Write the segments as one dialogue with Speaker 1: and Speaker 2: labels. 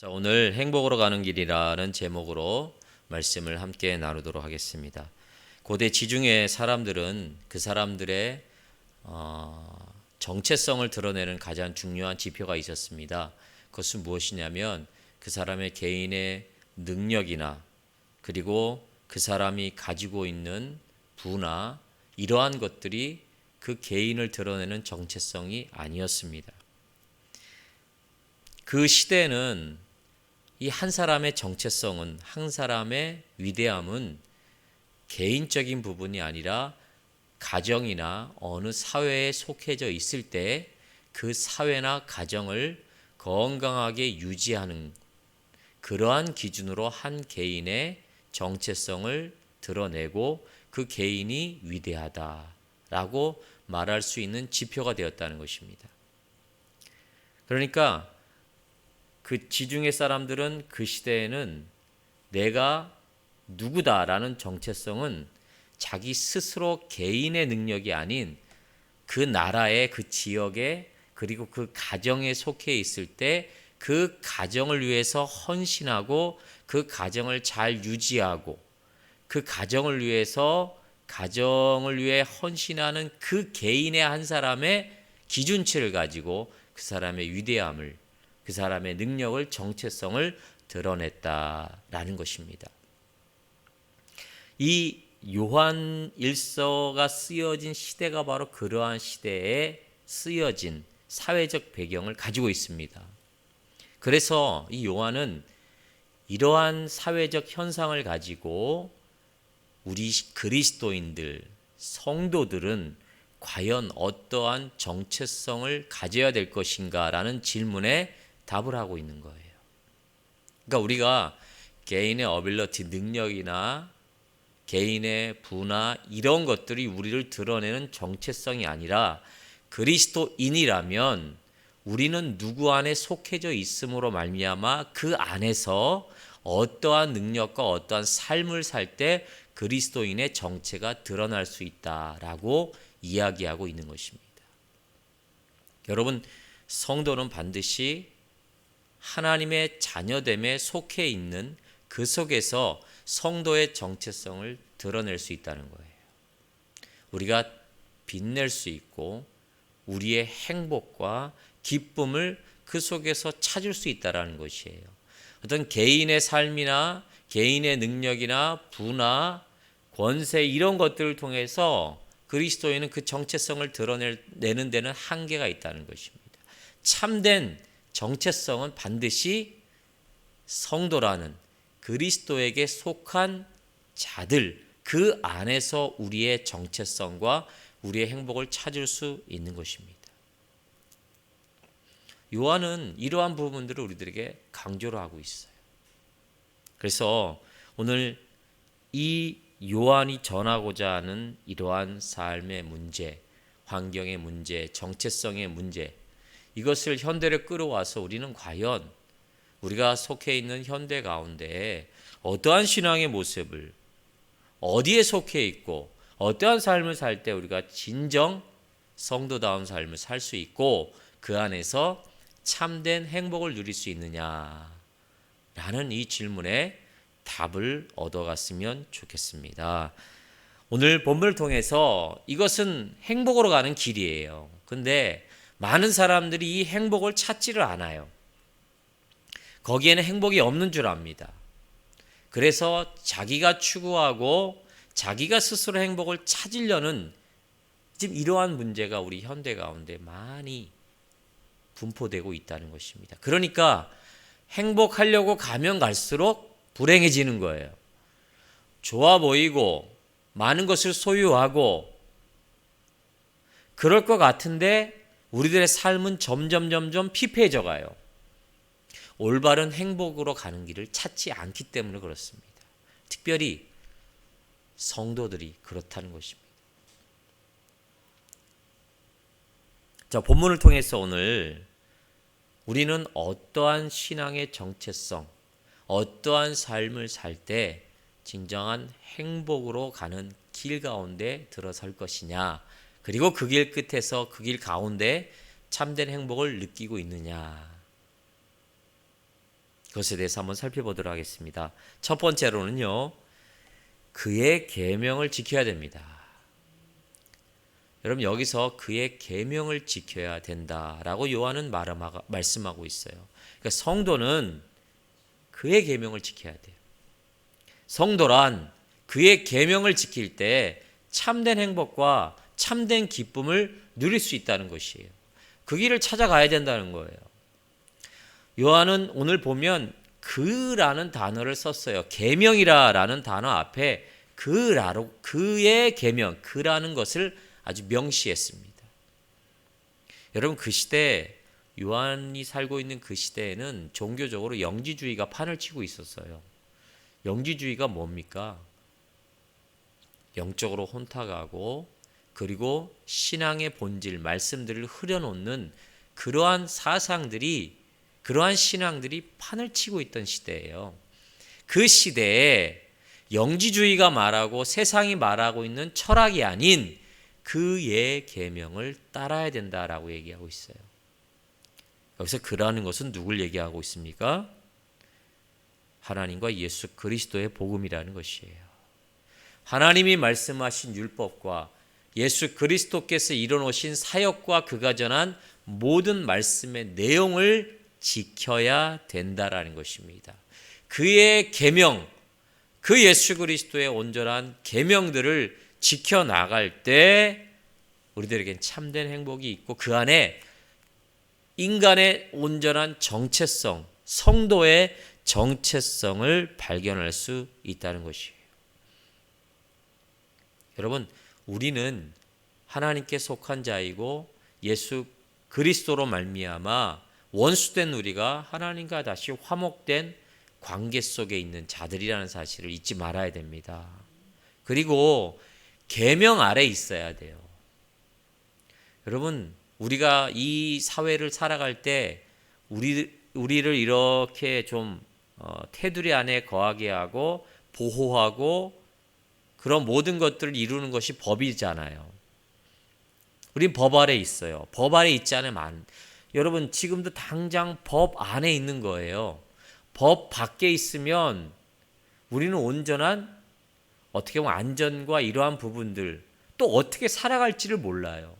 Speaker 1: 자, 오늘 행복으로 가는 길이라는 제목으로 말씀을 함께 나누도록 하겠습니다. 고대 지중해 사람들은 그 사람들의 정체성을 드러내는 가장 중요한 지표가 있었습니다. 그것은 무엇이냐면 그 사람의 개인의 능력이나 그리고 그 사람이 가지고 있는 부나 이러한 것들이 그 개인을 드러내는 정체성이 아니었습니다. 그 시대에는 이 한 사람의 정체성은, 한 사람의 위대함은 개인적인 부분이 아니라 가정이나 어느 사회에 속해져 있을 때 그 사회나 가정을 건강하게 유지하는 그러한 기준으로 한 개인의 정체성을 드러내고 그 개인이 위대하다라고 말할 수 있는 지표가 되었다는 것입니다. 그러니까 그 지중해 사람들은 그 시대에는 내가 누구다라는 정체성은 자기 스스로 개인의 능력이 아닌 그 나라의 그 지역에 그리고 그 가정에 속해 있을 때 그 가정을 위해서 헌신하고 그 가정을 잘 유지하고 그 가정을 위해 헌신하는 그 개인의 한 사람의 기준치를 가지고 그 사람의 위대함을 그 사람의 능력을 정체성을 드러냈다라는 것입니다. 이 요한 일서가 쓰여진 시대가 바로 그러한 시대에 쓰여진 사회적 배경을 가지고 있습니다. 그래서 이 요한은 이러한 사회적 현상을 가지고 우리 그리스도인들, 성도들은 과연 어떠한 정체성을 가져야 될 것인가라는 질문에 답을 하고 있는 거예요. 그러니까 우리가 개인의 어빌러티, 능력이나 개인의 부나 이런 것들이 우리를 드러내는 정체성이 아니라 그리스도인이라면 우리는 누구 안에 속해져 있음으로 말미암아 그 안에서 어떠한 능력과 어떠한 삶을 살 때 그리스도인의 정체가 드러날 수 있다라고 이야기하고 있는 것입니다. 여러분, 성도는 반드시 하나님의 자녀됨에 속해 있는 그 속에서 성도의 정체성을 드러낼 수 있다는 거예요. 우리가 빛낼 수 있고 우리의 행복과 기쁨을 그 속에서 찾을 수 있다는 것이에요. 어떤 개인의 삶이나 개인의 능력이나 부나 권세 이런 것들을 통해서 그리스도인은 그 정체성을 드러내는 데는 한계가 있다는 것입니다. 참된 정체성은 반드시 성도라는 그리스도에게 속한 자들 그 안에서 우리의 정체성과 우리의 행복을 찾을 수 있는 것입니다. 요한은 이러한 부분들을 우리들에게 강조를 하고 있어요. 그래서 오늘 이 요한이 전하고자 하는 이러한 삶의 문제, 환경의 문제, 정체성의 문제, 이것을 현대로 끌어와서 우리는 과연 우리가 속해 있는 현대 가운데 어떠한 신앙의 모습을 어디에 속해 있고 어떠한 삶을 살 때 우리가 진정 성도다운 삶을 살 수 있고 그 안에서 참된 행복을 누릴 수 있느냐라는 이 질문에 답을 얻어갔으면 좋겠습니다. 오늘 본문을 통해서 이것은 행복으로 가는 길이에요. 근데 많은 사람들이 이 행복을 찾지를 않아요. 거기에는 행복이 없는 줄 압니다. 그래서 자기가 추구하고 자기가 스스로 행복을 찾으려는 지금 이러한 문제가 우리 현대 가운데 많이 분포되고 있다는 것입니다. 그러니까 행복하려고 가면 갈수록 불행해지는 거예요. 좋아 보이고 많은 것을 소유하고 그럴 것 같은데 우리들의 삶은 점점 피폐해져 가요. 올바른 행복으로 가는 길을 찾지 않기 때문에 그렇습니다. 특별히 성도들이 그렇다는 것입니다. 자, 본문을 통해서 오늘 우리는 어떠한 신앙의 정체성, 어떠한 삶을 살 때 진정한 행복으로 가는 길 가운데 들어설 것이냐, 그리고 그 길 끝에서 그 길 가운데 참된 행복을 느끼고 있느냐. 그것에 대해서 한번 살펴보도록 하겠습니다. 첫 번째로는요, 그의 계명을 지켜야 됩니다. 여러분, 여기서 그의 계명을 지켜야 된다라고 요한은 말씀하고 있어요. 그러니까 성도는 그의 계명을 지켜야 돼요. 성도란 그의 계명을 지킬 때 참된 행복과 참된 기쁨을 누릴 수 있다는 것이에요. 그 길을 찾아가야 된다는 거예요. 요한은 오늘 보면 그라는 단어를 썼어요. 계명이라라는 단어 앞에 그의 계명, 그라는 것을 아주 명시했습니다. 여러분, 그 시대, 요한이 살고 있는 그 시대에는 종교적으로 영지주의가 판을 치고 있었어요. 영지주의가 뭡니까? 영적으로 혼탁하고 그리고 신앙의 본질, 말씀들을 흐려놓는 그러한 사상들이, 그러한 신앙들이 판을 치고 있던 시대예요. 그 시대에 영지주의가 말하고 세상이 말하고 있는 철학이 아닌 그의 계명을 따라야 된다라고 얘기하고 있어요. 여기서 그라는 것은 누굴 얘기하고 있습니까? 하나님과 예수 그리스도의 복음이라는 것이에요. 하나님이 말씀하신 율법과 예수 그리스도께서 이뤄놓으신 사역과 그가 전한 모든 말씀의 내용을 지켜야 된다라는 것입니다. 그의 계명, 그 예수 그리스도의 온전한 계명들을 지켜나갈 때 우리들에겐 참된 행복이 있고 그 안에 인간의 온전한 정체성, 성도의 정체성을 발견할 수 있다는 것이에요. 여러분, 우리는 하나님께 속한 자이고 예수 그리스도로 말미암아 원수된 우리가 하나님과 다시 화목된 관계 속에 있는 자들이라는 사실을 잊지 말아야 됩니다. 그리고 계명 아래 있어야 돼요. 여러분, 우리가 이 사회를 살아갈 때 우리를 이렇게 좀 테두리 안에 거하게 하고 보호하고 그런 모든 것들을 이루는 것이 법이잖아요. 우린 법 아래 있어요. 법 아래 있지 않으면 여러분, 지금도 당장 법 안에 있는 거예요. 법 밖에 있으면 우리는 온전한 어떻게 보면 안전과 이러한 부분들 또 어떻게 살아갈지를 몰라요.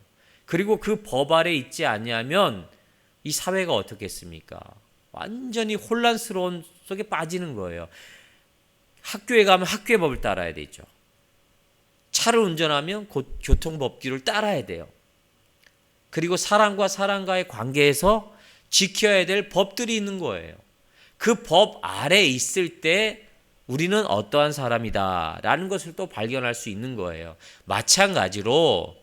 Speaker 1: 그리고 그 법 아래 있지 않냐면 이 사회가 어떻겠습니까? 완전히 혼란스러운 속에 빠지는 거예요. 학교에 가면 학교의 법을 따라야 되죠. 차를 운전하면 곧 교통법규를 따라야 돼요. 그리고 사람과 사람과의 관계에서 지켜야 될 법들이 있는 거예요. 그 법 아래 있을 때 우리는 어떠한 사람이다라는 것을 또 발견할 수 있는 거예요. 마찬가지로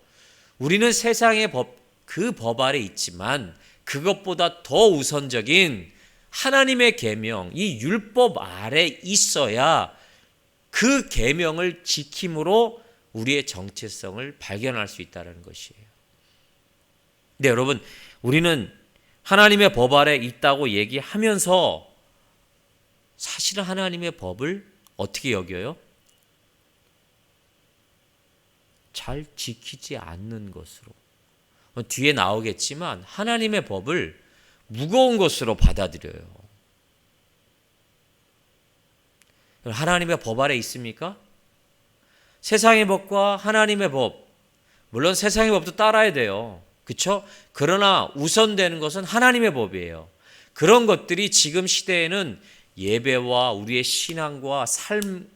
Speaker 1: 우리는 세상의 법, 그 법 아래 있지만 그것보다 더 우선적인 하나님의 계명, 이 율법 아래 있어야 그 계명을 지킴으로 우리의 정체성을 발견할 수 있다는 것이에요. 근데 여러분, 우리는 하나님의 법 아래 있다고 얘기하면서 사실은 하나님의 법을 어떻게 여겨요? 잘 지키지 않는 것으로. 뒤에 나오겠지만 하나님의 법을 무거운 것으로 받아들여요. 하나님의 법 아래 있습니까? 세상의 법과 하나님의 법, 물론 세상의 법도 따라야 돼요. 그렇죠? 그러나 우선되는 것은 하나님의 법이에요. 그런 것들이 지금 시대에는 예배와 우리의 신앙과 삶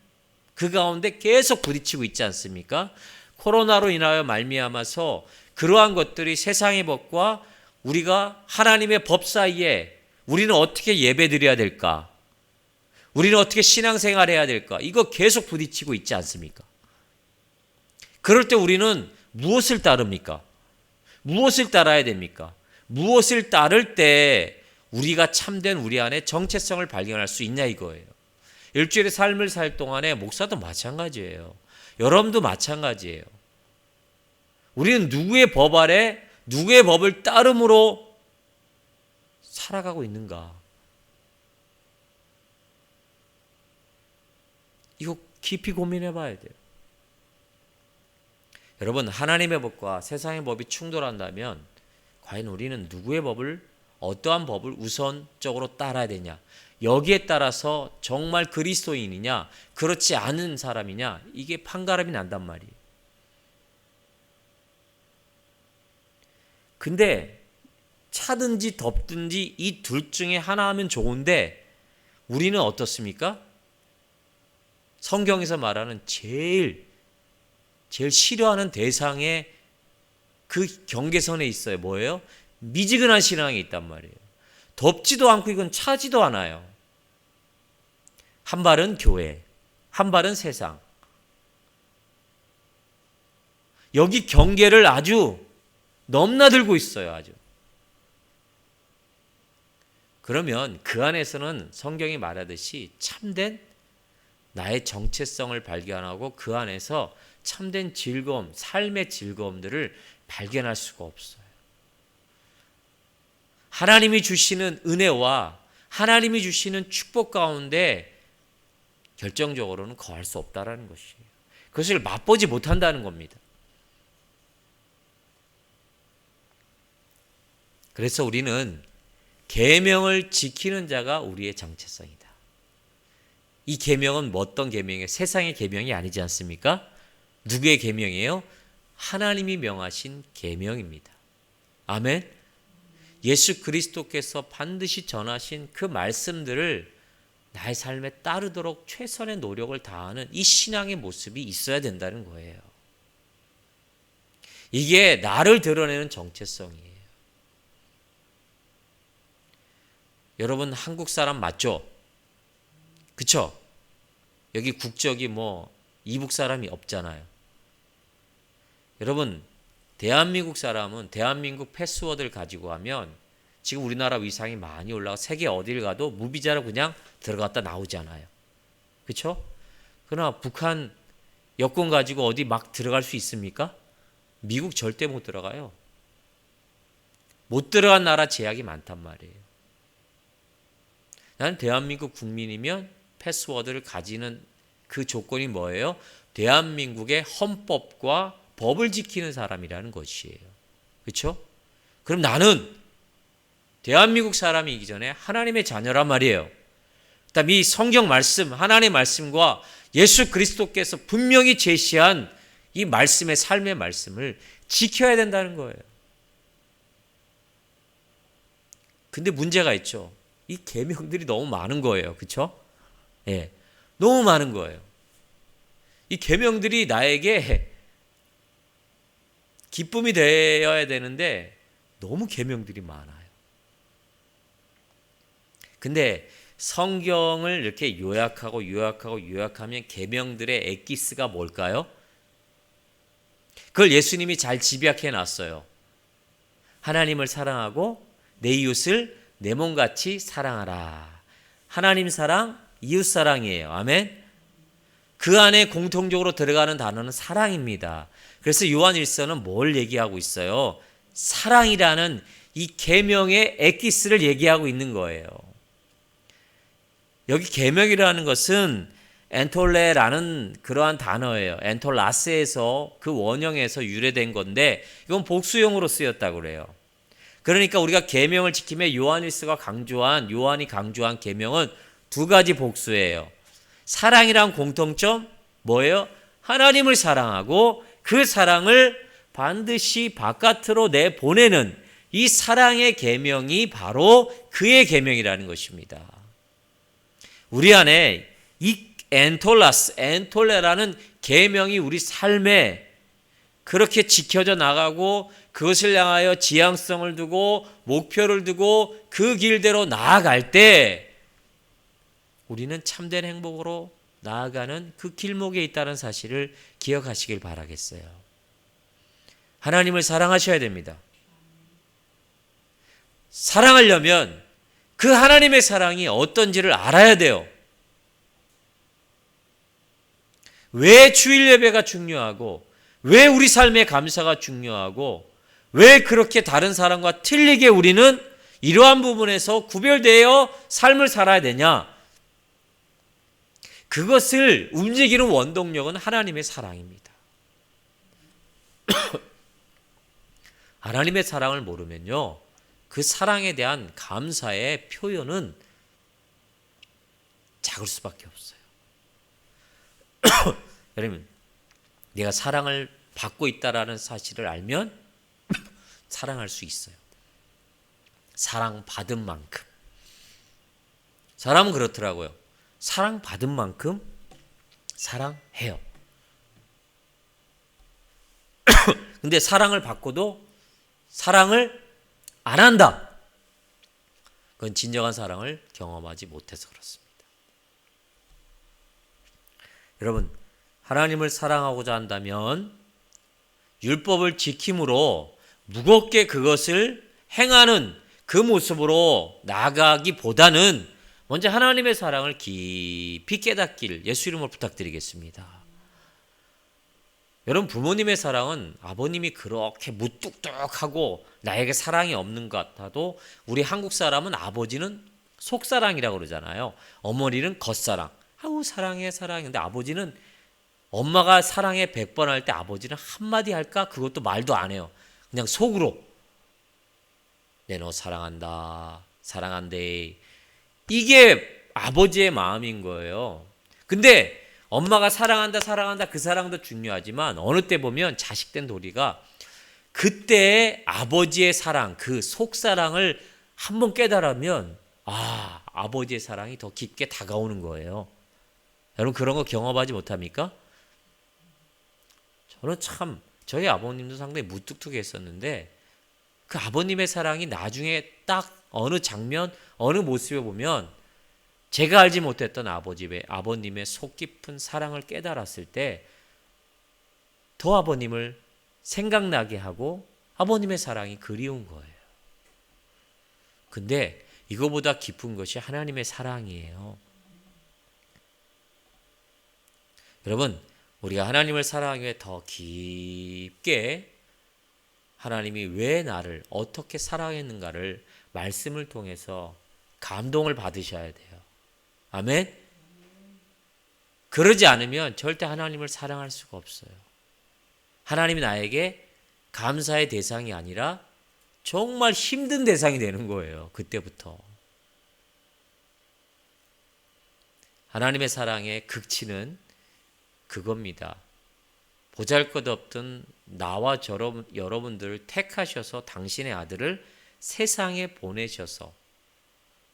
Speaker 1: 그 가운데 계속 부딪히고 있지 않습니까? 코로나로 인하여 말미암아서 그러한 것들이 세상의 법과 우리가 하나님의 법 사이에 우리는 어떻게 예배드려야 될까? 우리는 어떻게 신앙생활 해야 될까? 이거 계속 부딪히고 있지 않습니까? 그럴 때 우리는 무엇을 따릅니까? 무엇을 따라야 됩니까? 무엇을 따를 때 우리가 참된 우리 안에 정체성을 발견할 수 있냐 이거예요. 일주일의 삶을 살 동안에 목사도 마찬가지예요. 여러분도 마찬가지예요. 우리는 누구의 법 아래 누구의 법을 따름으로 살아가고 있는가? 이거 깊이 고민해 봐야 돼요. 여러분, 하나님의 법과 세상의 법이 충돌한다면 과연 우리는 누구의 법을, 어떠한 법을 우선적으로 따라야 되냐? 여기에 따라서 정말 그리스도인이냐 그렇지 않은 사람이냐 이게 판가름이 난단 말이에요. 근데 차든지 덥든지 이 둘 중에 하나 하면 좋은데 우리는 어떻습니까? 성경에서 말하는 제일 싫어하는 대상의 그 경계선에 있어요. 뭐예요? 미지근한 신앙이 있단 말이에요. 덥지도 않고 이건 차지도 않아요. 한 발은 교회, 한 발은 세상. 여기 경계를 아주 넘나들고 있어요. 아주. 그러면 그 안에서는 성경이 말하듯이 참된 나의 정체성을 발견하고 그 안에서 참된 즐거움, 삶의 즐거움들을 발견할 수가 없어요. 하나님이 주시는 은혜와 하나님이 주시는 축복 가운데 결정적으로는 거할 수 없다라는 것이에요. 그것을 맛보지 못한다는 겁니다. 그래서 우리는 계명을 지키는 자가 우리의 정체성이다. 이 계명은 어떤 계명이에요? 세상의 계명이 아니지 않습니까? 누구의 계명이에요? 하나님이 명하신 계명입니다. 아멘. 예수 그리스도께서 반드시 전하신 그 말씀들을 나의 삶에 따르도록 최선의 노력을 다하는 이 신앙의 모습이 있어야 된다는 거예요. 이게 나를 드러내는 정체성이에요. 여러분 한국 사람 맞죠? 그쵸? 여기 국적이 이북 사람이 없잖아요. 여러분 대한민국 사람은 대한민국 패스워드를 가지고 하면 지금 우리나라 위상이 많이 올라가 세계 어딜 가도 무비자로 그냥 들어갔다 나오잖아요. 그렇죠? 그러나 북한 여권 가지고 어디 막 들어갈 수 있습니까? 미국 절대 못 들어가요. 못 들어간 나라 제약이 많단 말이에요. 나는 대한민국 국민이면 패스워드를 가지는 그 조건이 뭐예요? 대한민국의 헌법과 법을 지키는 사람이라는 것이에요. 그렇죠? 그럼 나는 대한민국 사람이기 전에 하나님의 자녀란 말이에요. 그다음 이 성경 말씀, 하나님의 말씀과 예수 그리스도께서 분명히 제시한 이 말씀의 삶의 말씀을 지켜야 된다는 거예요. 근데 문제가 있죠. 이 계명들이 너무 많은 거예요. 그렇죠? 예. 너무 많은 거예요. 이 계명들이 나에게 기쁨이 되어야 되는데 너무 계명들이 많아요. 근데 성경을 이렇게 요약하면 계명들의 엑기스가 뭘까요? 그걸 예수님이 잘 집약해 놨어요. 하나님을 사랑하고 내 이웃을 내 몸같이 사랑하라. 하나님 사랑, 이웃 사랑이에요. 아멘. 그 안에 공통적으로 들어가는 단어는 사랑입니다. 그래서 요한 1서는 뭘 얘기하고 있어요? 사랑이라는 이 계명의 엑기스를 얘기하고 있는 거예요. 여기 계명이라는 것은 엔톨레라는 그러한 단어예요. 엔톨라스에서 그 원형에서 유래된 건데 이건 복수형으로 쓰였다고 그래요. 그러니까 우리가 계명을 지키며 요한이 강조한 계명은 두 가지 복수예요. 사랑이란 공통점 뭐예요? 하나님을 사랑하고 그 사랑을 반드시 바깥으로 내보내는 이 사랑의 계명이 바로 그의 계명이라는 것입니다. 우리 안에 이 엔톨레라는 계명이 우리 삶에 그렇게 지켜져 나가고 그것을 향하여 지향성을 두고 목표를 두고 그 길대로 나아갈 때 우리는 참된 행복으로 나아가는 그 길목에 있다는 사실을 기억하시길 바라겠어요. 하나님을 사랑하셔야 됩니다. 사랑하려면 그 하나님의 사랑이 어떤지를 알아야 돼요. 왜 주일 예배가 중요하고 왜 우리 삶의 감사가 중요하고 왜 그렇게 다른 사람과 틀리게 우리는 이러한 부분에서 구별되어 삶을 살아야 되냐? 그것을 움직이는 원동력은 하나님의 사랑입니다. 하나님의 사랑을 모르면요, 그 사랑에 대한 감사의 표현은 작을 수밖에 없어요. 여러분, 내가 사랑을 받고 있다라는 사실을 알면 사랑할 수 있어요. 사랑받은 만큼. 사람은 그렇더라고요. 사랑받은 만큼 사랑해요. 근데 사랑을 받고도 사랑을 안 한다. 그건 진정한 사랑을 경험하지 못해서 그렇습니다. 여러분, 하나님을 사랑하고자 한다면 율법을 지킴으로 무겁게 그것을 행하는 그 모습으로 나아가기보다는 먼저 하나님의 사랑을 깊이 깨닫기를 예수 이름으로 부탁드리겠습니다. 여러분, 부모님의 사랑은 아버님이 그렇게 무뚝뚝하고 나에게 사랑이 없는 것 같아도 우리 한국 사람은 아버지는 속사랑이라고 그러잖아요. 어머니는 겉사랑. 아우 사랑해 사랑해. 근데 아버지는 엄마가 사랑해 100번 할 때 아버지는 한마디 할까? 그것도 말도 안 해요. 그냥 속으로 내 너 사랑한다. 사랑한대. 이게 아버지의 마음인 거예요. 근데 엄마가 사랑한다 사랑한다 그 사랑도 중요하지만 어느 때 보면 자식된 도리가 그때의 아버지의 사랑 그 속사랑을 한번 깨달으면 아버지의 사랑이 더 깊게 다가오는 거예요. 여러분 그런 거 경험하지 못합니까? 저는 참 저희 아버님도 상당히 무뚝뚝했었는데 그 아버님의 사랑이 나중에 딱 어느 장면 어느 모습에 보면 제가 알지 못했던 아버님의 속 깊은 사랑을 깨달았을 때 더 아버님을 생각나게 하고 아버님의 사랑이 그리운 거예요. 근데 이거보다 깊은 것이 하나님의 사랑이에요. 여러분, 우리가 하나님을 사랑해 더 깊게 하나님이 왜 나를 어떻게 사랑했는가를 말씀을 통해서 감동을 받으셔야 돼요. 아멘? 그러지 않으면 절대 하나님을 사랑할 수가 없어요. 하나님이 나에게 감사의 대상이 아니라 정말 힘든 대상이 되는 거예요. 그때부터. 하나님의 사랑의 극치는 그겁니다. 보잘것없던 나와 여러분들을 택하셔서 당신의 아들을 세상에 보내셔서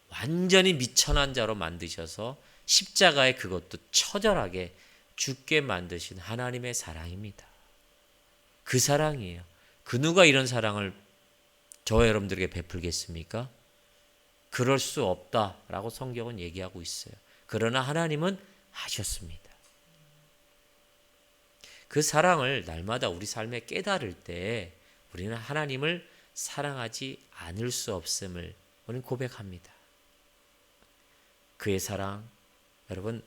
Speaker 1: 완전히 미천한 자로 만드셔서 십자가에 그것도 처절하게 죽게 만드신 하나님의 사랑입니다. 그 사랑이에요. 그 누가 이런 사랑을 저와 여러분들에게 베풀겠습니까? 그럴 수 없다라고 성경은 얘기하고 있어요. 그러나 하나님은 하셨습니다. 그 사랑을 날마다 우리 삶에 깨달을 때 우리는 하나님을 사랑하지 않을 수 없음을 우리는 고백합니다. 그의 사랑, 여러분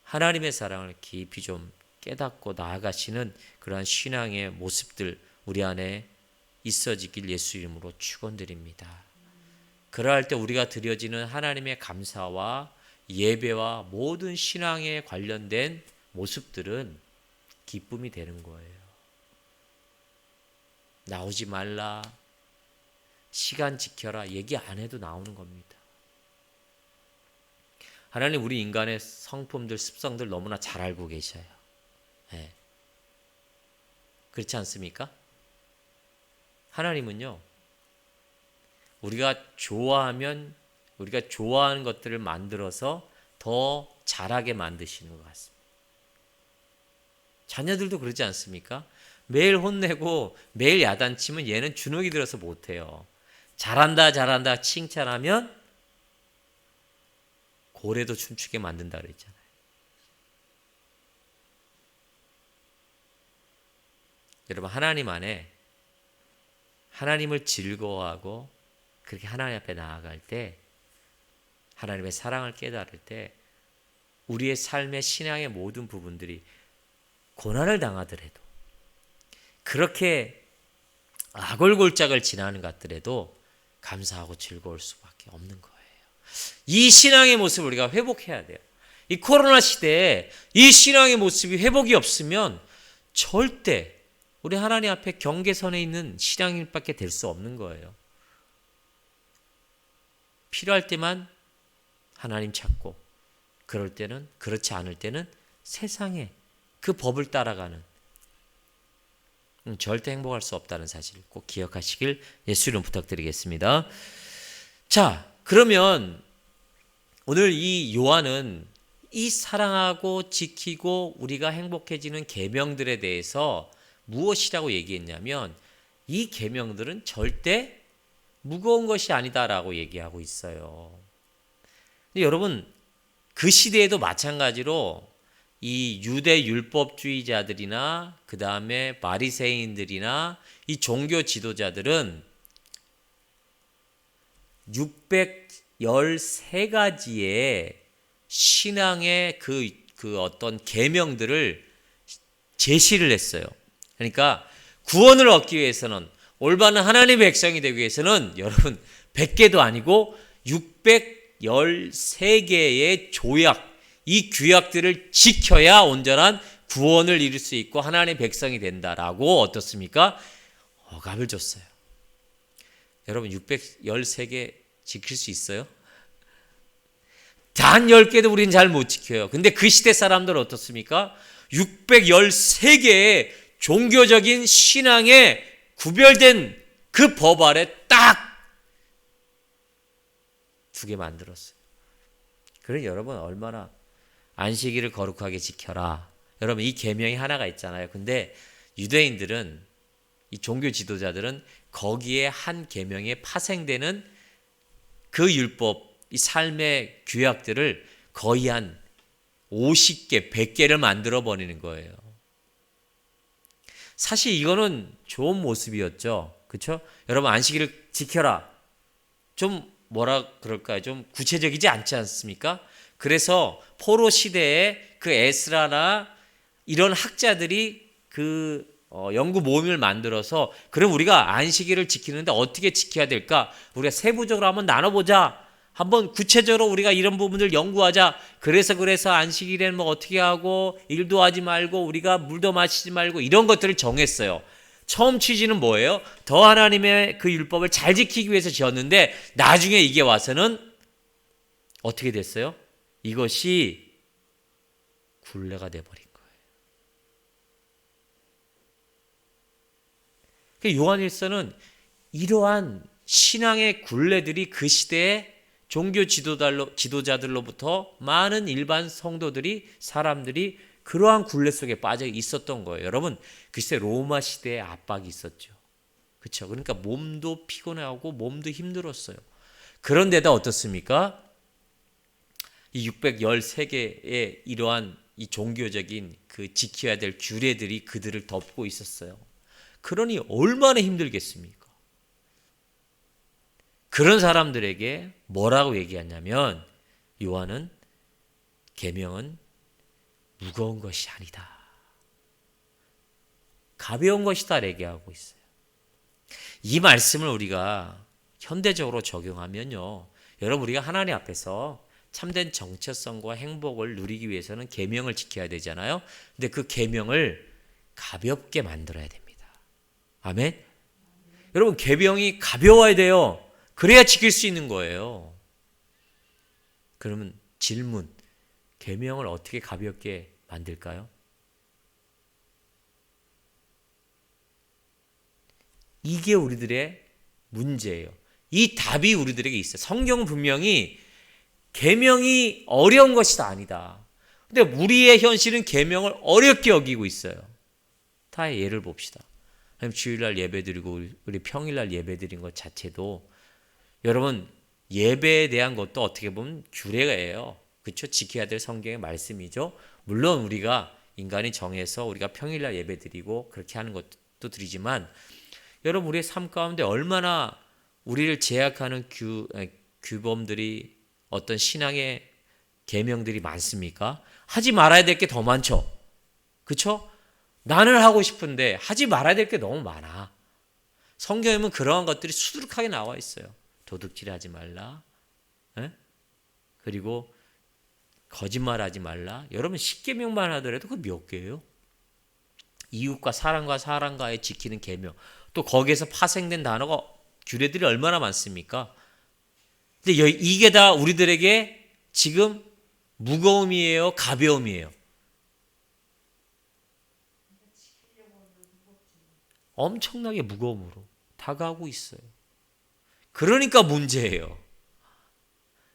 Speaker 1: 하나님의 사랑을 깊이 좀 깨닫고 나아가시는 그러한 신앙의 모습들 우리 안에 있어지길 예수 이름으로 축원드립니다. 그러할 때 우리가 드려지는 하나님의 감사와 예배와 모든 신앙에 관련된 모습들은 기쁨이 되는 거예요. 나오지 말라, 시간 지켜라 얘기 안 해도 나오는 겁니다. 하나님 우리 인간의 성품들, 습성들 너무나 잘 알고 계셔요. 네. 그렇지 않습니까? 하나님은요, 우리가 좋아하면 우리가 좋아하는 것들을 만들어서 더 잘하게 만드시는 것 같습니다. 자녀들도 그러지 않습니까? 매일 혼내고 매일 야단치면 얘는 주눅이 들어서 못해요. 잘한다 잘한다 칭찬하면 고래도 춤추게 만든다 그랬잖아요. 여러분 하나님 안에 하나님을 즐거워하고 그렇게 하나님 앞에 나아갈 때 하나님의 사랑을 깨달을 때 우리의 삶의 신앙의 모든 부분들이 고난을 당하더라도 그렇게 아골골짝을 지나는 것 같더라도 감사하고 즐거울 수밖에 없는 거예요. 이 신앙의 모습을 우리가 회복해야 돼요. 이 코로나 시대에 이 신앙의 모습이 회복이 없으면 절대 우리 하나님 앞에 경계선에 있는 신앙인밖에 될 수 없는 거예요. 필요할 때만 하나님 찾고 그럴 때는, 그렇지 않을 때는 세상에 그 법을 따라가는 절대 행복할 수 없다는 사실 꼭 기억하시길 예수 이름 부탁드리겠습니다. 자, 그러면 오늘 이 요한은 이 사랑하고 지키고 우리가 행복해지는 계명들에 대해서 무엇이라고 얘기했냐면 이 계명들은 절대 무거운 것이 아니다라고 얘기하고 있어요. 근데 여러분 그 시대에도 마찬가지로 이 유대 율법주의자들이나 그 다음에 바리새인들이나 이 종교 지도자들은 613가지의 신앙의 그 어떤 계명들을 제시를 했어요. 그러니까 구원을 얻기 위해서는 올바른 하나님의 백성이 되기 위해서는 여러분 100개도 아니고 613개의 조약, 이 규약들을 지켜야 온전한 구원을 이룰 수 있고 하나님의 백성이 된다라고 어떻습니까? 억압을 줬어요. 여러분 613개 지킬 수 있어요? 단 10개도 우리는 잘 못 지켜요. 근데 그 시대 사람들은 어떻습니까? 613개의 종교적인 신앙에 구별된 그 법 아래 딱 2개 만들었어요. 그래 여러분 얼마나 안식일을 거룩하게 지켜라. 여러분 이 계명이 하나가 있잖아요. 근데 유대인들은 이 종교 지도자들은 거기에 한 계명에 파생되는 그 율법, 이 삶의 규약들을 거의 한 50개, 100개를 만들어 버리는 거예요. 사실 이거는 좋은 모습이었죠. 그렇죠? 여러분 안식일을 지켜라. 좀 뭐라 그럴까요? 좀 구체적이지 않지 않습니까? 그래서 포로 시대에 그 에스라나 이런 학자들이 그 연구 모임을 만들어서 그럼 우리가 안식일을 지키는데 어떻게 지켜야 될까? 우리가 세부적으로 한번 나눠보자. 한번 구체적으로 우리가 이런 부분을 연구하자. 그래서 안식일에는 뭐 어떻게 하고 일도 하지 말고 우리가 물도 마시지 말고 이런 것들을 정했어요. 처음 취지는 뭐예요? 더 하나님의 그 율법을 잘 지키기 위해서 지었는데 나중에 이게 와서는 어떻게 됐어요? 이것이 굴레가 돼버린 거예요. 요한일서는 이러한 신앙의 굴레들이 그 시대에 종교 지도자들로부터 많은 일반 성도들이 사람들이 그러한 굴레 속에 빠져 있었던 거예요. 여러분 그 시대 로마 시대에 압박이 있었죠. 그렇죠? 그러니까 몸도 피곤하고 몸도 힘들었어요. 그런데다 어떻습니까? 이 613개의 이러한 이 종교적인 그 지켜야 될 규례들이 그들을 덮고 있었어요. 그러니 얼마나 힘들겠습니까? 그런 사람들에게 뭐라고 얘기하냐면 요한은 계명은 무거운 것이 아니다. 가벼운 것이다 얘기하고 있어요. 이 말씀을 우리가 현대적으로 적용하면요. 여러분 우리가 하나님 앞에서 참된 정체성과 행복을 누리기 위해서는 계명을 지켜야 되잖아요. 근데 그 계명을 가볍게 만들어야 됩니다. 아멘? 여러분 계명이 가벼워야 돼요. 그래야 지킬 수 있는 거예요. 그러면 질문, 계명을 어떻게 가볍게 만들까요? 이게 우리들의 문제예요. 이 답이 우리들에게 있어요. 성경은 분명히 계명이 어려운 것이다 아니다. 근데 우리의 현실은 계명을 어렵게 여기고 있어요. 다 예를 봅시다. 주일날 예배드리고 우리 평일날 예배드린 것 자체도 여러분 예배에 대한 것도 어떻게 보면 규례예요. 그렇죠? 지켜야 될 성경의 말씀이죠. 물론 우리가 인간이 정해서 우리가 평일날 예배드리고 그렇게 하는 것도 드리지만 여러분 우리의 삶 가운데 얼마나 우리를 제약하는 규범들이 어떤 신앙의 계명들이 많습니까? 하지 말아야 될 게 더 많죠. 그렇죠? 나는 하고 싶은데 하지 말아야 될 게 너무 많아. 성경에 보면 그러한 것들이 수두룩하게 나와 있어요. 도둑질하지 말라. 에? 그리고 거짓말하지 말라. 여러분 10계명만 하더라도 그 몇 개예요? 이웃과 사람과의 지키는 계명. 또 거기에서 파생된 단어가 규례들이 얼마나 많습니까? 근데 이게 다 우리들에게 지금 무거움이에요? 가벼움이에요? 엄청나게 무거움으로 다가오고 있어요. 그러니까 문제예요.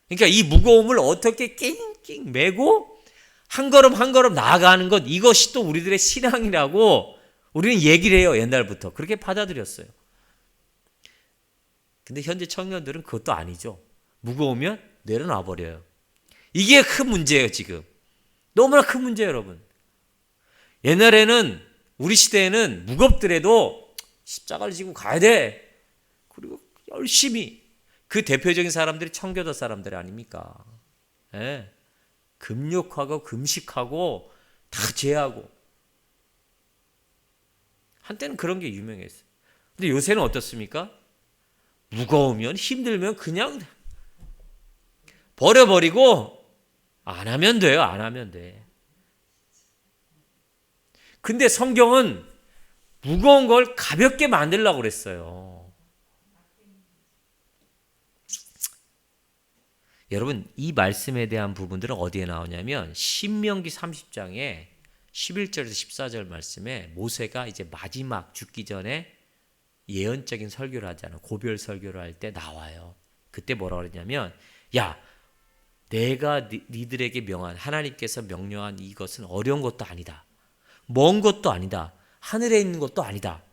Speaker 1: 그러니까 이 무거움을 어떻게 낑낑 메고 한 걸음 한 걸음 나아가는 것, 이것이 또 우리들의 신앙이라고 우리는 얘기를 해요. 옛날부터 그렇게 받아들였어요. 근데 현재 청년들은 그것도 아니죠. 무거우면 내려놔 버려요. 이게 큰 문제예요. 지금 너무나 큰 문제예요, 여러분. 옛날에는, 우리 시대에는 무겁더라도 십자가를 지고 가야 돼. 그리고 열심히. 그 대표적인 사람들이 청교도 사람들 아닙니까? 예. 금욕하고 금식하고 다 제하고. 한때는 그런 게 유명했어요. 근데 요새는 어떻습니까? 무거우면, 힘들면 그냥 버려버리고 안 하면 돼요. 안 하면 돼. 근데 성경은 무거운 걸 가볍게 만들려고 그랬어요. 여러분, 이 말씀에 대한 부분들은 어디에 나오냐면 신명기 30장에 11절에서 14절 말씀에 모세가 이제 마지막 죽기 전에 예언적인 설교를 하잖아요. 고별 설교를 할 때 나와요. 그때 뭐라고 그러냐면, 야, 내가 니들에게 명한, 하나님께서 명령한 이것은 어려운 것도 아니다. 먼 것도 아니다. 하늘에 있는 것도 아니다.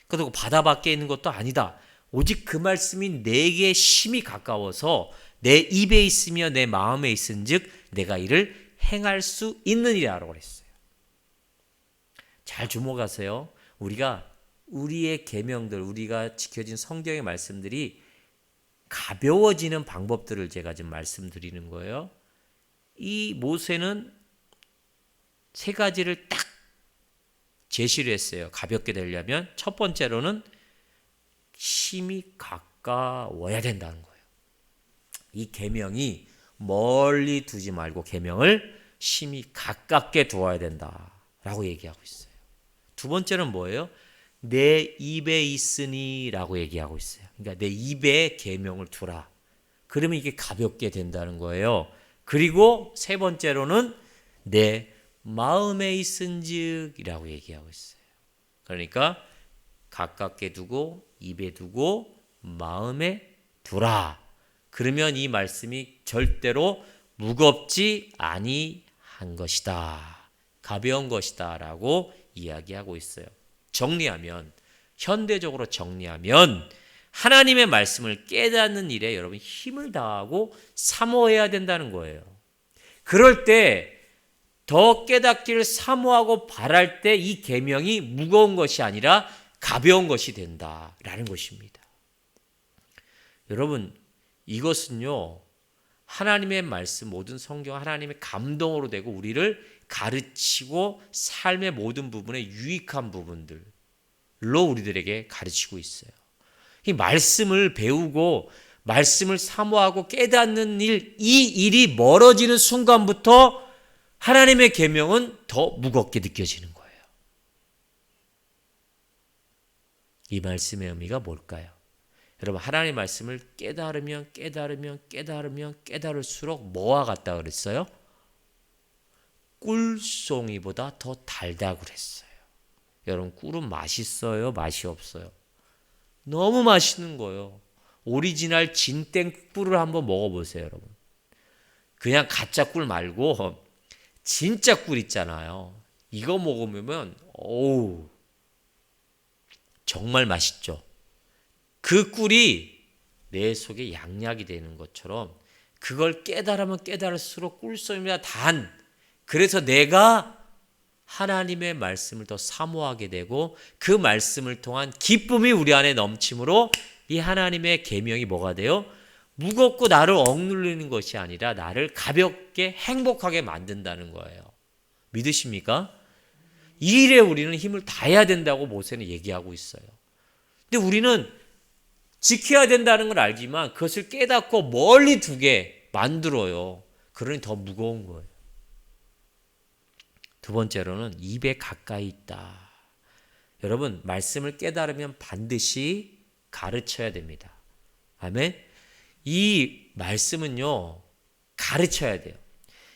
Speaker 1: 그리고 바다 밖에 있는 것도 아니다. 오직 그 말씀이 내게 심히 가까워서 내 입에 있으며 내 마음에 있은즉 내가 이를 행할 수 있느니라고 그랬어요. 잘 주목하세요. 우리가 우리의 계명들, 우리가 지켜진 성경의 말씀들이 가벼워지는 방법들을 제가 지금 말씀드리는 거예요. 이 모세는 세 가지를 딱 제시를 했어요. 가볍게 되려면 첫 번째로는 심히 가까워야 된다는 거예요. 이 계명이 멀리 두지 말고 계명을 심히 가깝게 두어야 된다라고 얘기하고 있어요. 두 번째는 뭐예요? 내 입에 있으니라고 얘기하고 있어요. 그러니까 내 입에 계명을 두라. 그러면 이게 가볍게 된다는 거예요. 그리고 세 번째로는 내 마음에 있은즉이라고 얘기하고 있어요. 그러니까 가깝게 두고 입에 두고 마음에 두라. 그러면 이 말씀이 절대로 무겁지 아니한 것이다. 가벼운 것이다라고 이야기하고 있어요. 정리하면, 현대적으로 정리하면 하나님의 말씀을 깨닫는 일에 여러분 힘을 다하고 사모해야 된다는 거예요. 그럴 때 더 깨닫기를 사모하고 바랄 때 이 계명이 무거운 것이 아니라 가벼운 것이 된다라는 것입니다. 여러분, 이것은요, 하나님의 말씀, 모든 성경 하나님의 감동으로 되고 우리를 가르치고 삶의 모든 부분에 유익한 부분들로 우리들에게 가르치고 있어요. 이 말씀을 배우고 말씀을 사모하고 깨닫는 일, 이 일이 멀어지는 순간부터 하나님의 계명은 더 무겁게 느껴지는 거예요. 이 말씀의 의미가 뭘까요? 여러분, 하나님의 말씀을 깨달으면 깨달을수록 뭐와 같다 그랬어요? 꿀송이보다 더 달다고 그랬어요. 여러분, 꿀은 맛있어요? 맛이 없어요? 너무 맛있는 거예요. 오리지널 진땡 꿀을 한번 먹어보세요, 여러분. 그냥 가짜 꿀 말고 진짜 꿀 있잖아요. 이거 먹으면 어우, 정말 맛있죠. 그 꿀이 내 속에 양약이 되는 것처럼 그걸 깨달으면 깨달을수록 꿀송이보다 단, 그래서 내가 하나님의 말씀을 더 사모하게 되고 그 말씀을 통한 기쁨이 우리 안에 넘침으로 이 하나님의 계명이 뭐가 돼요? 무겁고 나를 억누르는 것이 아니라 나를 가볍게 행복하게 만든다는 거예요. 믿으십니까? 이 일에 우리는 힘을 다해야 된다고 모세는 얘기하고 있어요. 근데 우리는 지켜야 된다는 걸 알지만 그것을 깨닫고 멀리 두게 만들어요. 그러니 더 무거운 거예요. 두 번째로는 입에 가까이 있다. 여러분, 말씀을 깨달으면 반드시 가르쳐야 됩니다. 아멘? 이 말씀은요, 가르쳐야 돼요.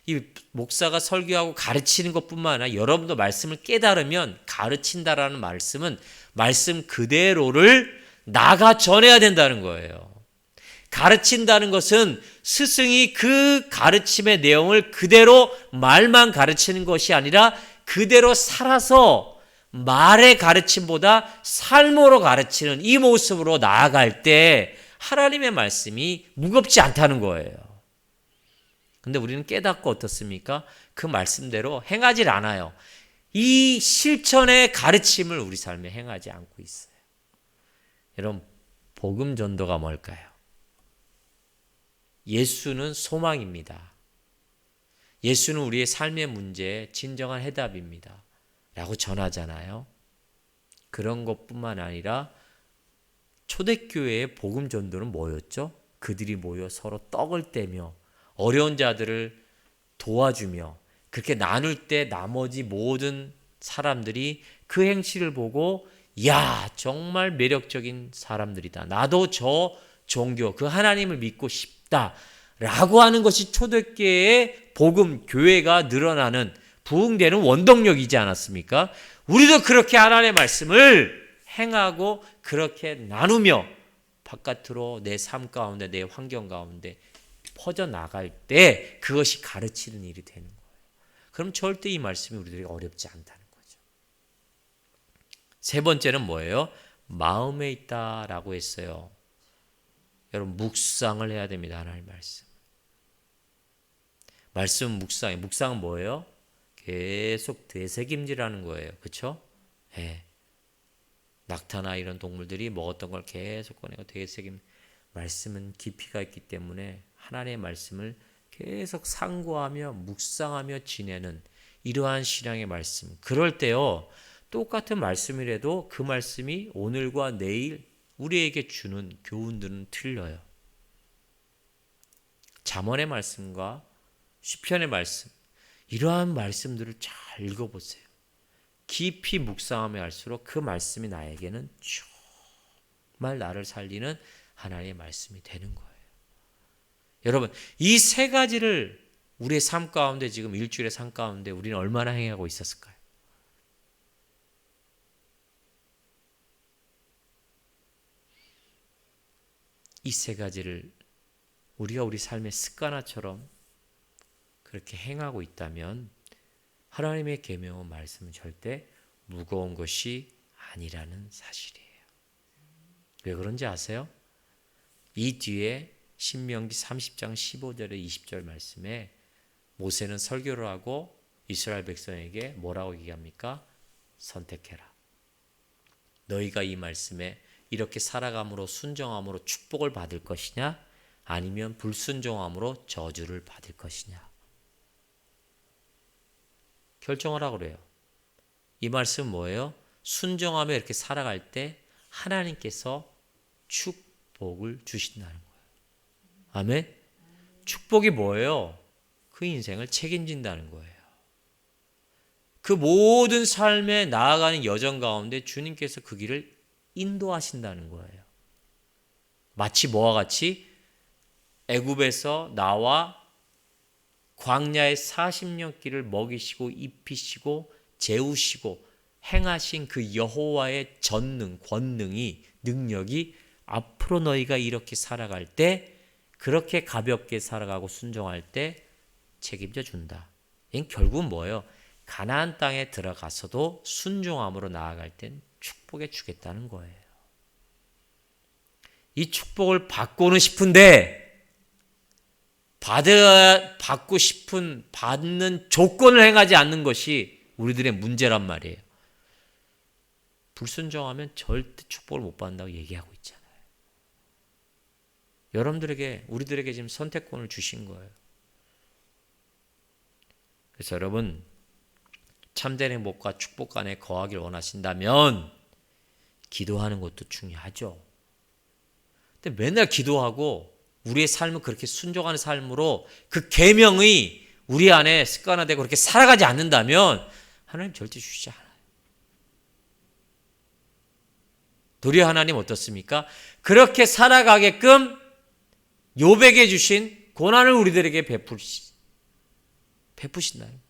Speaker 1: 이 목사가 설교하고 가르치는 것뿐만 아니라 여러분도 말씀을 깨달으면 가르친다라는 말씀은 말씀 그대로를 나가 전해야 된다는 거예요. 가르친다는 것은 스승이 그 가르침의 내용을 그대로 말만 가르치는 것이 아니라 그대로 살아서 말의 가르침보다 삶으로 가르치는 이 모습으로 나아갈 때 하나님의 말씀이 무겁지 않다는 거예요. 근데 우리는 깨닫고 어떻습니까? 그 말씀대로 행하지 않아요. 이 실천의 가르침을 우리 삶에 행하지 않고 있어요. 여러분, 복음 전도가 뭘까요? 예수는 소망입니다. 예수는 우리의 삶의 문제에 진정한 해답입니다. 라고 전하잖아요. 그런 것뿐만 아니라 초대교회의 복음 전도는 뭐였죠? 그들이 모여 서로 떡을 떼며 어려운 자들을 도와주며 그렇게 나눌 때 나머지 모든 사람들이 그 행실을 보고 야, 정말 매력적인 사람들이다. 나도 저 종교, 그 하나님을 믿고 싶다. 라고 하는 것이 초대교회의 복음, 교회가 늘어나는 부흥되는 원동력이지 않았습니까? 우리도 그렇게 하나님의 말씀을 행하고 그렇게 나누며 바깥으로 내 삶 가운데, 내 환경 가운데 퍼져나갈 때 그것이 가르치는 일이 되는 거예요. 그럼 절대 이 말씀이 우리들에게 어렵지 않다는 거죠. 세 번째는 뭐예요? 마음에 있다라고 했어요. 여러분, 묵상을 해야 됩니다. 하나님의 말씀. 말씀 묵상이. 묵상은 뭐예요? 계속 되새김질하는 거예요. 그렇죠? 예. 낙타나 이런 동물들이 먹었던 걸 계속 꺼내고 되새김. 말씀은 깊이가 있기 때문에 하나님의 말씀을 계속 상고하며 묵상하며 지내는 이러한 신앙의 말씀. 그럴 때요, 똑같은 말씀이라도 그 말씀이 오늘과 내일 우리에게 주는 교훈들은 틀려요. 잠언의 말씀과 시편의 말씀, 이러한 말씀들을 잘 읽어보세요. 깊이 묵상하며 할수록 그 말씀이 나에게는 정말 나를 살리는 하나님의 말씀이 되는 거예요. 여러분, 이 세 가지를 우리의 삶 가운데 지금 일주일의 삶 가운데 우리는 얼마나 행하고 있었을까요? 이 세 가지를 우리가 우리 삶의 습관화처럼 그렇게 행하고 있다면 하나님의 계명과 말씀은 절대 무거운 것이 아니라는 사실이에요. 왜 그런지 아세요? 이 뒤에 신명기 30장 15절에 20절 말씀에 모세는 설교를 하고 이스라엘 백성에게 뭐라고 얘기합니까? 선택해라. 너희가 이 말씀에 이렇게 살아감으로 순종함으로 축복을 받을 것이냐? 아니면 불순종함으로 저주를 받을 것이냐? 결정을 하고 그래요. 이 말씀은 뭐예요? 순종하며 이렇게 살아갈 때 하나님께서 축복을 주신다는 거예요. 아멘? 축복이 뭐예요? 그 인생을 책임진다는 거예요. 그 모든 삶에 나아가는 여정 가운데 주님께서 그 길을 인도하신다는 거예요. 마치 뭐와 같이 애굽에서 나와 광야의 40년 길을 먹이시고 입히시고 재우시고 행하신 그 여호와의 전능, 권능이, 능력이 앞으로 너희가 이렇게 살아갈 때, 그렇게 가볍게 살아가고 순종할 때 책임져 준다. 이건 결국은 뭐예요? 가나안 땅에 들어가서도 순종함으로 나아갈 땐 축복해 주겠다는 거예요. 이 축복을 받고는 싶은데 받고 싶은 받는 조건을 행하지 않는 것이 우리들의 문제란 말이에요. 불순종하면 절대 축복을 못 받는다고 얘기하고 있잖아요. 여러분들에게, 우리들에게 지금 선택권을 주신 거예요. 그래서 여러분, 참된 행복과 축복 간에 거하길 원하신다면 기도하는 것도 중요하죠. 근데 맨날 기도하고 우리의 삶은 그렇게 순종하는 삶으로 그 계명이 우리 안에 습관화되고 그렇게 살아가지 않는다면 하나님 절대 주시지 않아요. 도리어 하나님 어떻습니까? 그렇게 살아가게끔 요백해 주신 고난을 우리들에게 베푸시. 베푸신다는.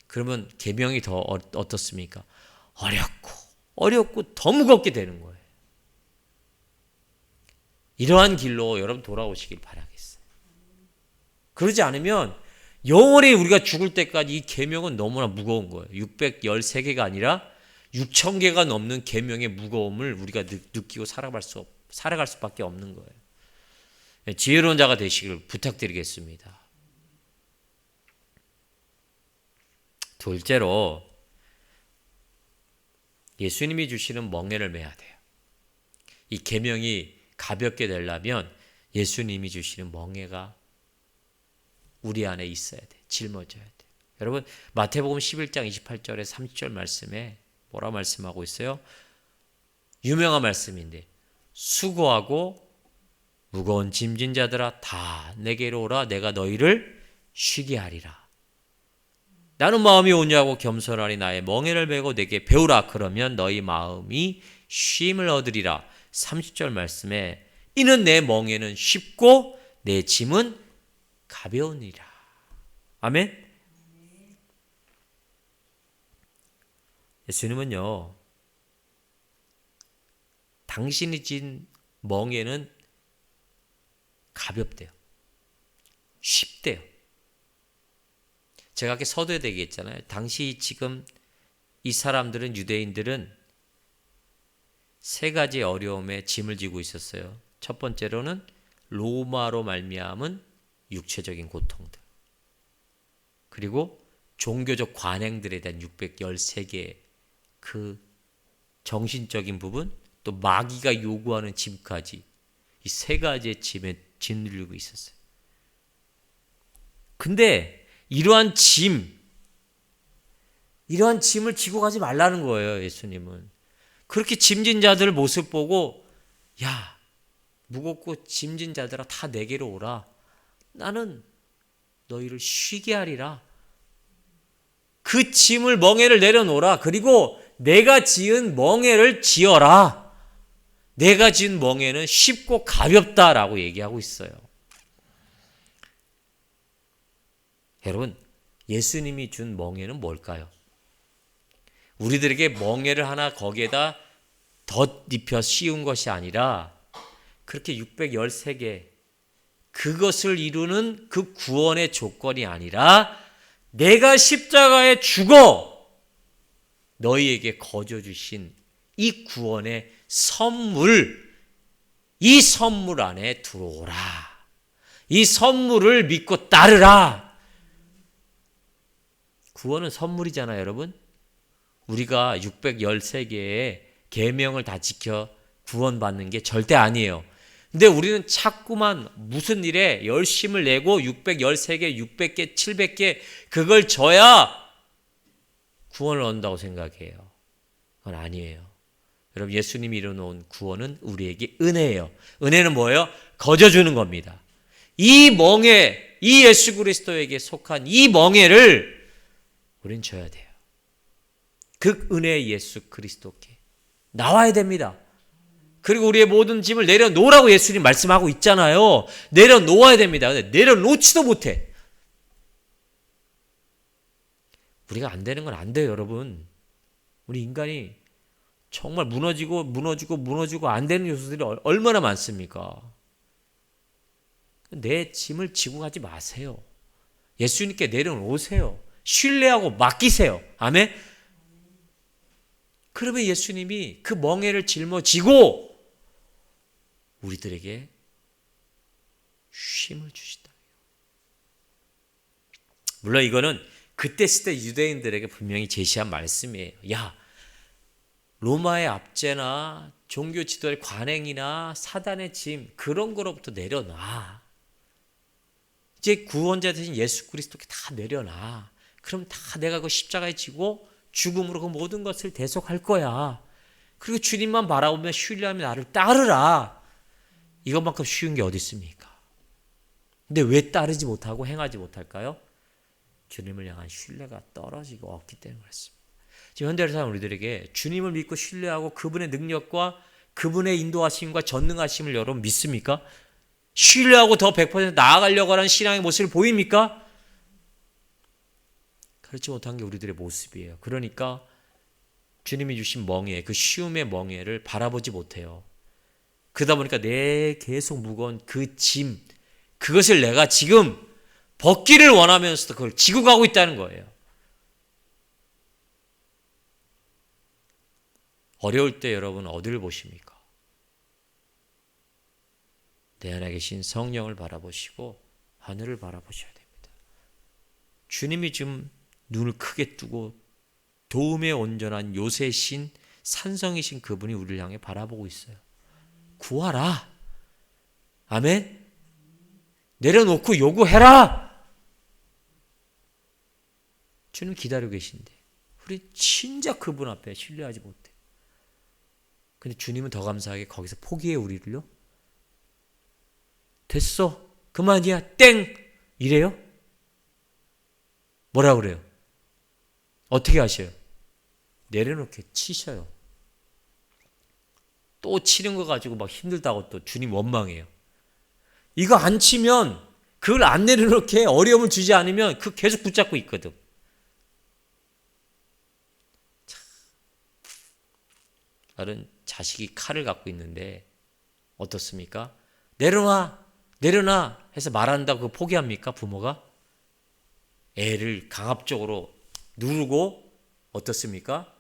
Speaker 1: 그러면 계명이 더 어떻습니까? 어렵고 더 무겁게 되는 거예요. 이러한 길로 여러분 돌아오시길 바라겠어요. 그러지 않으면 영원히 우리가 죽을 때까지 이 계명은 너무나 무거운 거예요. 613개가 아니라 6,000개가 넘는 계명의 무거움을 우리가 느끼고 살아갈 수밖에 없는 거예요. 지혜로운 자가 되시길 부탁드리겠습니다. 둘째로 예수님이 주시는 멍에를 매야 돼요. 이 계명이 가볍게 되려면 예수님이 주시는 멍에가 우리 안에 있어야 돼. 짊어져야 돼. 여러분 마태복음 11장 28절에 30절 말씀에 뭐라 말씀하고 있어요? 유명한 말씀인데 수고하고 무거운 짐진 자들아 다 내게로 오라 내가 너희를 쉬게 하리라. 나는 마음이 온유하고 겸손하니 나의 멍에를 메고 내게 배우라. 그러면 너희 마음이 쉼을 얻으리라. 30절 말씀에 이는 내 멍에는 쉽고 내 짐은 가벼우니라. 아멘. 예수님은요, 당신이 진 멍에는 가볍대요. 쉽대요. 제가 아까 서두에 얘기했잖아요. 당시 지금 이 사람들은, 유대인들은 세 가지 어려움에 짐을 지고 있었어요. 첫 번째로는 로마로 말미암은 육체적인 고통들, 그리고 종교적 관행들에 대한 613개의 그 정신적인 부분, 또 마귀가 요구하는 짐까지 이 세 가지의 짐에 짓누르고 있었어요. 근데 이러한 짐을 지고 가지 말라는 거예요. 예수님은 그렇게 짐진 자들 모습 보고, 야, 무겁고 짐진 자들아 다 내게로 오라. 나는 너희를 쉬게 하리라. 그 짐을, 멍에를 내려놓으라. 그리고 내가 지은 멍에를 지어라. 내가 지은 멍에는 쉽고 가볍다라고 얘기하고 있어요. 여러분, 예수님이 준 멍에는 뭘까요? 우리들에게 멍에를 하나 거기에다 덧입혀 씌운 것이 아니라 그렇게 613개, 그것을 이루는 그 구원의 조건이 아니라 내가 십자가에 죽어 너희에게 거저 주신 이 구원의 선물, 이 선물 안에 들어오라. 이 선물을 믿고 따르라. 구원은 선물이잖아요, 여러분. 우리가 613개의 계명을 다 지켜 구원받는 게 절대 아니에요. 근데 우리는 자꾸만 무슨 일에 열심을 내고 613개, 600개, 700개 그걸 져야 구원을 얻는다고 생각해요. 그건 아니에요. 여러분, 예수님이 이뤄놓은 구원은 우리에게 은혜예요. 은혜는 뭐예요? 거저주는 겁니다. 이 멍에, 이 예수 그리스도에게 속한 이 멍에를 우린 져야 돼요. 그 은혜의 예수 그리스도께 나와야 됩니다. 그리고 우리의 모든 짐을 내려놓으라고 예수님 말씀하고 있잖아요. 내려놓아야 됩니다. 근데 내려놓지도 못해. 우리가 안 되는 건 안 돼요, 여러분. 우리 인간이 정말 무너지고 안 되는 요소들이 얼마나 많습니까? 내 짐을 지고 가지 마세요. 예수님께 내려놓으세요. 신뢰하고 맡기세요. 아멘? 그러면 예수님이 그 멍에를 짊어지고 우리들에게 쉼을 주신다. 물론 이거는 그때 시대 유대인들에게 분명히 제시한 말씀이에요. 야, 로마의 압제나 종교 지도의 관행이나 사단의 짐, 그런 거로부터 내려놔. 이제 구원자 되신 예수 그리스도께 다 내려놔. 그럼 다 내가 그 십자가에 지고 죽음으로 그 모든 것을 대속할 거야. 그리고 주님만 바라보며 신뢰하며 나를 따르라. 이것만큼 쉬운 게 어디 있습니까? 근데 왜 따르지 못하고 행하지 못할까요? 주님을 향한 신뢰가 떨어지고 없기 때문에 그렇습니다. 지금 현대를 사는 우리들에게 주님을 믿고 신뢰하고 그분의 능력과 그분의 인도하심과 전능하심을 여러분 믿습니까? 신뢰하고 더 100% 나아가려고 하는 신앙의 모습을 보입니까? 그렇지 못한 게 우리들의 모습이에요. 그러니까 주님이 주신 멍에, 그 쉬움의 멍에를 바라보지 못해요. 그러다 보니까 내 계속 무거운 그 짐, 그것을 내가 지금 벗기를 원하면서도 그걸 지고 가고 있다는 거예요. 어려울 때 여러분 어디를 보십니까? 내 안에 계신 성령을 바라보시고 하늘을 바라보셔야 됩니다. 주님이 지금 눈을 크게 뜨고 도움에 온전한 요새신 산성이신 그분이 우리를 향해 바라보고 있어요. 구하라. 아멘. 내려놓고 요구해라. 주님 기다리고 계신데 우리 진짜 그분 앞에 신뢰하지 못해. 근데 주님은 더 감사하게 거기서 포기해 우리를요. 됐어. 그만이야. 땡. 이래요? 뭐라 그래요? 어떻게 하셔요? 내려놓게 치셔요. 또 치는 거 가지고 막 힘들다고 또 주님 원망해요. 이거 안 치면 그걸 안 내려놓게 어려움을 주지 않으면 그 계속 붙잡고 있거든. 다른 자식이 칼을 갖고 있는데 어떻습니까? 내려놔 해서 말한다고 포기합니까? 부모가? 애를 강압적으로 누르고 어떻습니까?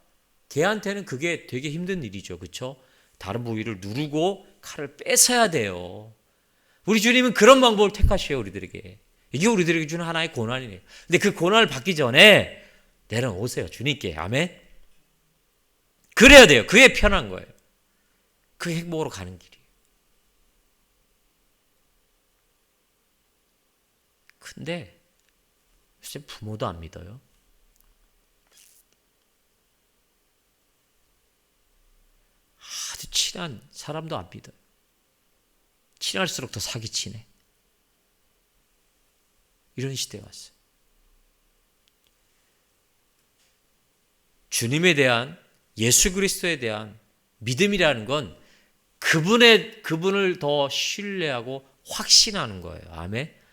Speaker 1: 걔한테는 그게 되게 힘든 일이죠. 그렇죠? 다른 부위를 누르고 칼을 뺏어야 돼요. 우리 주님은 그런 방법을 택하셔요. 우리들에게. 이게 우리들에게 주는 하나의 고난이에요. 근데 그 고난을 받기 전에 내려오세요. 주님께. 아멘. 그래야 돼요. 그게 편한 거예요. 그게 행복으로 가는 길이에요. 근데 글쎄 부모도 안 믿어요. 아주 친한 사람도 안 믿어요. 친할수록 더 사기치네. 이런 시대가 왔어요. 주님에 대한 예수 그리스도에 대한 믿음이라는 건 그분을 더 신뢰하고 확신하는 거예요. 아멘.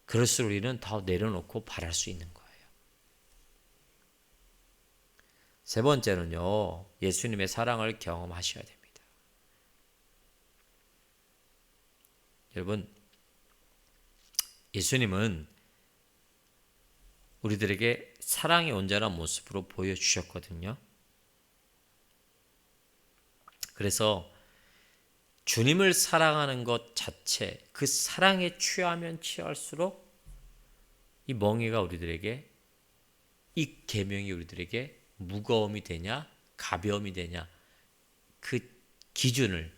Speaker 1: 그럴수록 우리는 더 내려놓고 바랄 수 있는 거예요. 세 번째는요, 예수님의 사랑을 경험하셔야 됩니다. 여러분, 예수님은 우리들에게 사랑의 온전한 모습으로 보여주셨거든요. 그래서 주님을 사랑하는 것 자체, 그 사랑에 취하면 취할수록 이 멍에가 우리들에게, 이 계명이 우리들에게 무거움이 되냐 가벼움이 되냐 그 기준을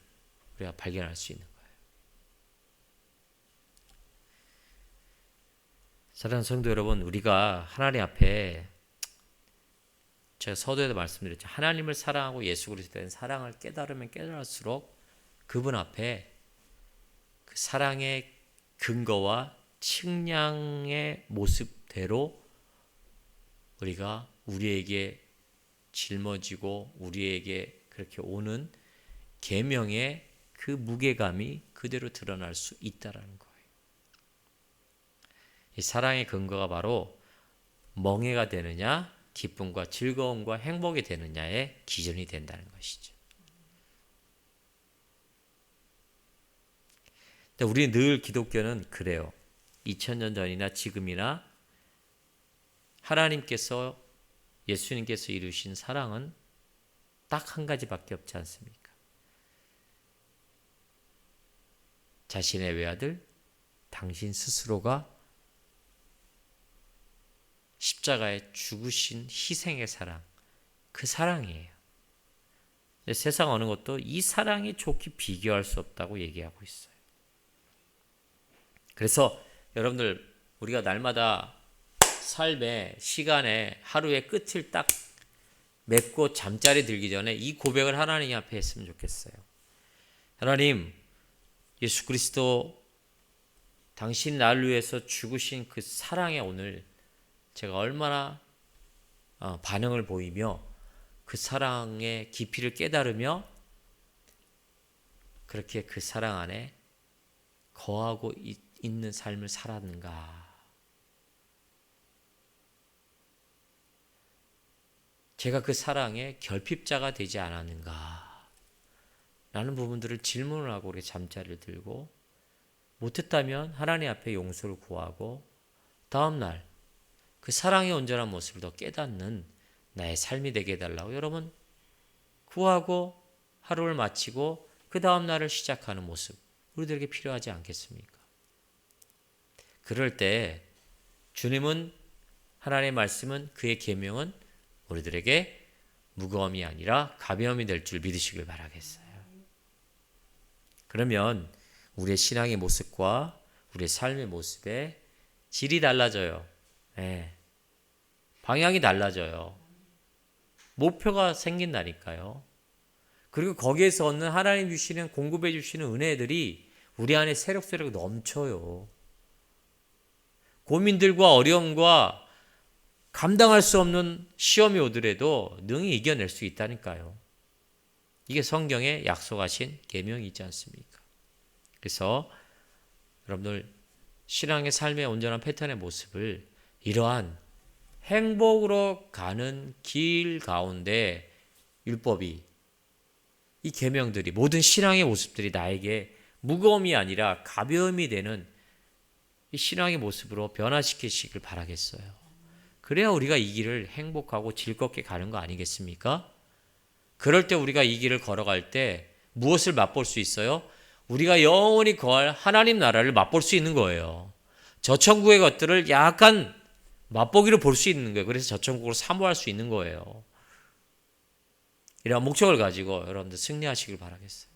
Speaker 1: 우리가 발견할 수 있는 거예요. 사랑하는 성도 여러분, 우리가 하나님 앞에, 제가 서두에도 말씀드렸죠. 하나님을 사랑하고 예수 그리스도에 대한 사랑을 깨달으면 깨달을수록 그분 앞에 그 사랑의 근거와 측량의 모습대로 우리가 우리에게 짊어지고 우리에게 그렇게 오는 계명의 그 무게감이 그대로 드러날 수 있다라는 거예요. 이 사랑의 근거가 바로 멍해가 되느냐, 기쁨과 즐거움과 행복이 되느냐의 기준이 된다는 것이죠. 우리 늘 기독교는 그래요. 2000년 전이나 지금이나 하나님께서, 예수님께서 이루신 사랑은 딱 한 가지밖에 없지 않습니까? 자신의 외아들, 당신 스스로가 십자가에 죽으신 희생의 사랑, 그 사랑이에요. 세상 어느 것도 이 사랑이 좋게 비교할 수 없다고 얘기하고 있어요. 그래서 여러분들, 우리가 날마다 삶의 시간에 하루의 끝을 딱 맺고 잠자리 들기 전에 이 고백을 하나님 앞에 했으면 좋겠어요. 하나님, 예수 그리스도 당신 나를 위해서 죽으신 그 사랑에 오늘 제가 얼마나 반응을 보이며 그 사랑의 깊이를 깨달으며 그렇게 그 사랑 안에 거하고 있는 삶을 살았는가? 제가 그 사랑의 결핍자가 되지 않았는가? 라는 부분들을 질문을 하고 우리 잠자리를 들고 못했다면 하나님 앞에 용서를 구하고 다음날 그 사랑의 온전한 모습을 더 깨닫는 나의 삶이 되게 해달라고 여러분 구하고 하루를 마치고 그 다음날을 시작하는 모습 우리들에게 필요하지 않겠습니까? 그럴 때 주님은 하나님의 말씀은 그의 계명은 우리들에게 무거움이 아니라 가벼움이 될 줄 믿으시길 바라겠어요. 그러면 우리의 신앙의 모습과 우리의 삶의 모습의 질이 달라져요. 네. 방향이 달라져요. 목표가 생긴다니까요. 그리고 거기에서 얻는 하나님 주시는 공급해 주시는 은혜들이 우리 안에 새록새록 넘쳐요. 고민들과 어려움과 감당할 수 없는 시험이 오더라도 능히 이겨낼 수 있다니까요. 이게 성경에 약속하신 계명이 있지 않습니까? 그래서 여러분들 신앙의 삶의 온전한 패턴의 모습을 이러한 행복으로 가는 길 가운데 율법이 이 계명들이 모든 신앙의 모습들이 나에게 무거움이 아니라 가벼움이 되는 이 신앙의 모습으로 변화시키시길 바라겠어요. 그래야 우리가 이 길을 행복하고 즐겁게 가는 거 아니겠습니까? 그럴 때 우리가 이 길을 걸어갈 때 무엇을 맛볼 수 있어요? 우리가 영원히 거할 하나님 나라를 맛볼 수 있는 거예요. 저 천국의 것들을 약간 맛보기로 볼 수 있는 거예요. 그래서 저 천국으로 사모할 수 있는 거예요. 이러한 목적을 가지고 여러분들 승리하시길 바라겠어요.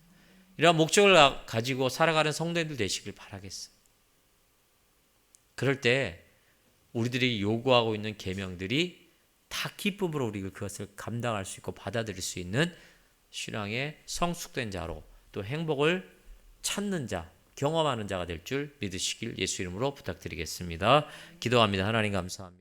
Speaker 1: 이러한 목적을 가지고 살아가는 성도님들 되시길 바라겠어요. 그럴 때 우리들이 요구하고 있는 계명들이 다 기쁨으로 우리가 그것을 감당할 수 있고 받아들일 수 있는 신앙의 성숙된 자로 또 행복을 찾는 자, 경험하는 자가 될 줄 믿으시길 예수 이름으로 부탁드리겠습니다. 기도합니다. 하나님 감사합니다.